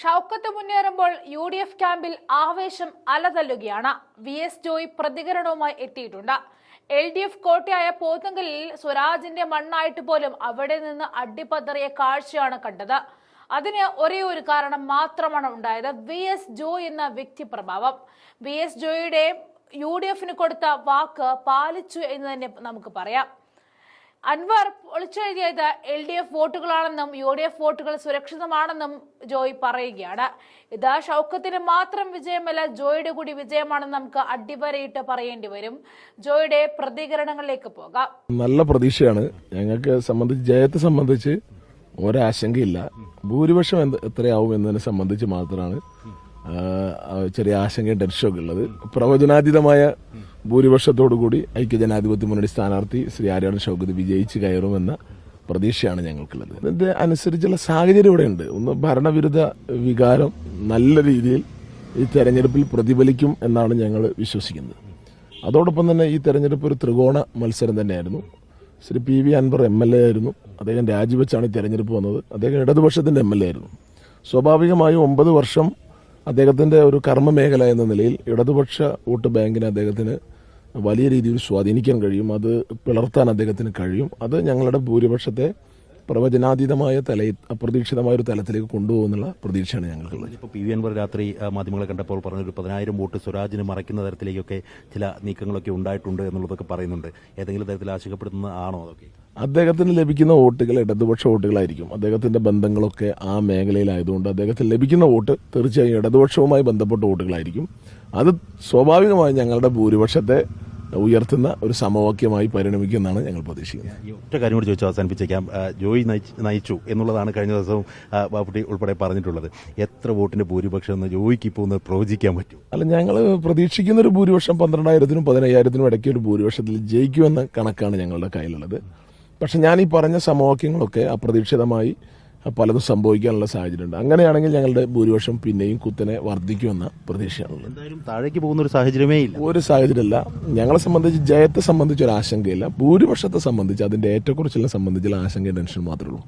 Shoukath മുന്നേറുമ്പോൾ UDF ക്യാമ്പിൽ ആവേശം അലതല്ലുകയാണ്. VS Joy പ്രതികരണവുമായി എത്തിയിട്ടുണ്ട്. LDF കോട്ടയായ പോത്തുങ്കലിൽ സ്വരാജിന്റെ മണ്ണായിട്ട് പോലും അവിടെ നിന്ന് അടിപതറിയ കാഴ്ചയാണ് കണ്ടത്. അതിന് ഒരേ ഒരു കാരണം മാത്രമാണ് ഉണ്ടായത്: VS ജോയ് എന്ന വ്യക്തിപ്രഭാവം. VS ജോയിയുടെ UDFന് കൊടുത്ത വാക്ക് പാലിച്ചു എന്ന് തന്നെ നമുക്ക് പറയാം. അൻവർ ഒളിച്ചെഴുതിയത് LDF വോട്ടുകളാണെന്നും UDF വോട്ടുകൾ സുരക്ഷിതമാണെന്നും ജോയ് പറയുകയാണ്. ഇത് ഷൗക്കത്തിന് മാത്രം വിജയമല്ല, ജോയിയുടെ കൂടി വിജയമാണെന്ന് നമുക്ക് അടിവരയിട്ട് പറയേണ്ടി വരും. ജോയിയുടെ പ്രതികരണങ്ങളിലേക്ക് പോകാം. നല്ല പ്രതീക്ഷയാണ് ഞങ്ങൾക്ക് സംബന്ധിച്ച്. ജയത്തെ സംബന്ധിച്ച് ഒരാശങ്കയില്ല. ഭൂരിപക്ഷം എത്രയാവും എന്നതിനെ സംബന്ധിച്ച് മാത്രമാണ് ചെറിയ ആശങ്കയും ടെൻഷനൊക്കെ ഉള്ളത്. പ്രവചനാതീതമായ ഭൂരിപക്ഷത്തോടുകൂടി ഐക്യജനാധിപത്യ മുന്നണി സ്ഥാനാർത്ഥി ശ്രീ ആര്യാടൻ ഷൗക്കത്ത് വിജയിച്ച് കയറുമെന്ന പ്രതീക്ഷയാണ് ഞങ്ങൾക്കുള്ളത്. ഇതിന്റെ അനുസരിച്ചുള്ള സാഹചര്യം ഇവിടെ ഉണ്ട്. ഒന്ന്, ഭരണവിരുദ്ധ വികാരം നല്ല രീതിയിൽ ഈ തെരഞ്ഞെടുപ്പിൽ പ്രതിഫലിക്കും എന്നാണ് ഞങ്ങൾ വിശ്വസിക്കുന്നത്. അതോടൊപ്പം തന്നെ ഈ തെരഞ്ഞെടുപ്പ് ഒരു ത്രികോണ മത്സരം തന്നെയായിരുന്നു. ശ്രീ PV അൻവർ MLA ആയിരുന്നു. അദ്ദേഹം രാജിവെച്ചാണ് ഈ തെരഞ്ഞെടുപ്പ് വന്നത്. അദ്ദേഹം ഇടതുപക്ഷത്തിന്റെ MLA ആയിരുന്നു. സ്വാഭാവികമായും 9 വർഷം അദ്ദേഹത്തിന്റെ ഒരു കർമ്മമേഖല എന്ന നിലയിൽ ഇടതുപക്ഷ വോട്ട് ബാങ്കിനെ അദ്ദേഹത്തിന് വലിയ രീതിയിൽ സ്വാധീനിക്കാൻ കഴിയും. അത് പിളർത്താൻ അദ്ദേഹത്തിന് കഴിയും. അത് ഞങ്ങളുടെ ഭൂരിപക്ഷത്തെ പ്രവചനാതീതമായ അപ്രതീക്ഷിതമായ ഒരു തലത്തിലേക്ക് കൊണ്ടുപോകുന്നുള്ള പ്രതീക്ഷയാണ് ഞങ്ങൾക്കുള്ളത്. ഇപ്പോൾ PV അൻവർ രാത്രി മാധ്യമങ്ങളെ കണ്ടപ്പോൾ പറഞ്ഞൊരു 10,000 വോട്ട് സ്വരാജിന് മറയ്ക്കുന്ന തരത്തിലേക്കൊക്കെ ചില നീക്കങ്ങളൊക്കെ ഉണ്ടായിട്ടുണ്ട് എന്നുള്ളതൊക്കെ പറയുന്നുണ്ട്. ഏതെങ്കിലും തരത്തിൽ ആശങ്കപ്പെടുന്ന ആണോ അതൊക്കെ? അദ്ദേഹത്തിന് ലഭിക്കുന്ന വോട്ടുകൾ ഇടതുപക്ഷ വോട്ടുകളായിരിക്കും. അദ്ദേഹത്തിന്റെ ബന്ധങ്ങളൊക്കെ ആ മേഖലയിലായതുകൊണ്ട് അദ്ദേഹത്തിന് ലഭിക്കുന്ന വോട്ട് തീർച്ചയായും ഇടതുപക്ഷവുമായി ബന്ധപ്പെട്ട വോട്ടുകളായിരിക്കും. അത് സ്വാഭാവികമായി ഞങ്ങളുടെ ഭൂരിപക്ഷത്തെ ഉയർത്തുന്ന ഒരു സമവാക്യമായി പരിണമിക്കുമെന്നാണ് ഞങ്ങൾ പ്രതീക്ഷിക്കുന്നത്. ഒറ്റ കാര്യം കൂടി ചോദിച്ചു അവസാനിപ്പിച്ചേക്കാം. ജോയ് നയിച്ചു എന്നുള്ളതാണ് കഴിഞ്ഞ ദിവസവും ബാപ്പുട്ടി ഉൾപ്പെടെ പറഞ്ഞിട്ടുള്ളത്. എത്ര വോട്ടിന്റെ ഭൂരിപക്ഷം എന്ന് ജോയിക്ക് ഇപ്പോൾ ഒന്ന് പ്രവചിക്കാൻ പറ്റും? അല്ല, ഞങ്ങൾ പ്രതീക്ഷിക്കുന്ന ഒരു ഭൂരിപക്ഷം 12,000-നും 15,000-നും ഇടയ്ക്ക് ഒരു ഭൂരിപക്ഷത്തിൽ ജയിക്കുമെന്ന കണക്കാണ് ഞങ്ങളുടെ കയ്യിലുള്ളത്. പക്ഷെ ഞാൻ ഈ പറഞ്ഞ സമവാക്യങ്ങളൊക്കെ അപ്രതീക്ഷിതമായി പലതും സംഭവിക്കാനുള്ള സാഹചര്യമുണ്ട്. അങ്ങനെയാണെങ്കിൽ ഞങ്ങളുടെ ഭൂരിപക്ഷം പിന്നെയും കുത്തനെ വർദ്ധിക്കുമെന്ന പ്രതീക്ഷയാണുള്ളത്. എന്തായാലും താഴേക്ക് പോകുന്ന ഒരു സാഹചര്യമേ ഇല്ല. ഒരു സാഹചര്യമല്ല. ഞങ്ങളെ സംബന്ധിച്ച് ജയത്തെ സംബന്ധിച്ച് ഒരു ആശങ്കയില്ല. ഭൂരിപക്ഷത്തെ സംബന്ധിച്ച് അതിന്റെ ഏറ്റക്കുറച്ചിലിനെ സംബന്ധിച്ചുള്ള ആശങ്കയും ടെൻഷൻ മാത്രമേ ഉള്ളൂ.